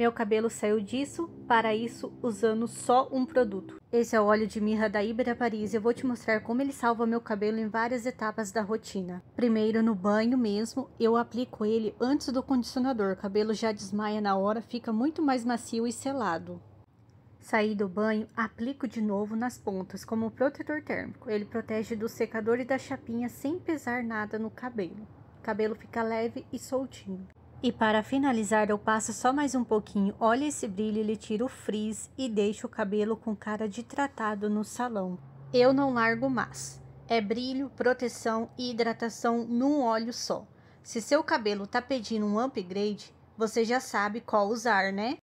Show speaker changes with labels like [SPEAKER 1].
[SPEAKER 1] Meu cabelo saiu disso para isso usando só um produto. Esse é o óleo de mirra da Ibera Paris e eu vou te mostrar como ele salva meu cabelo em várias etapas da rotina. Primeiro, no banho mesmo, eu aplico ele antes do condicionador. O cabelo já desmaia na hora, fica muito mais macio e selado. Saí do banho, aplico de novo nas pontas como protetor térmico. Ele protege do secador e da chapinha sem pesar nada no cabelo. O cabelo fica leve e soltinho. E para finalizar, eu passo só mais um pouquinho. Olha esse brilho, ele tira o frizz e deixa o cabelo com cara de tratado no salão. Eu não largo mais. É brilho, proteção e hidratação num óleo só. Se seu cabelo tá pedindo um upgrade, você já sabe qual usar, né?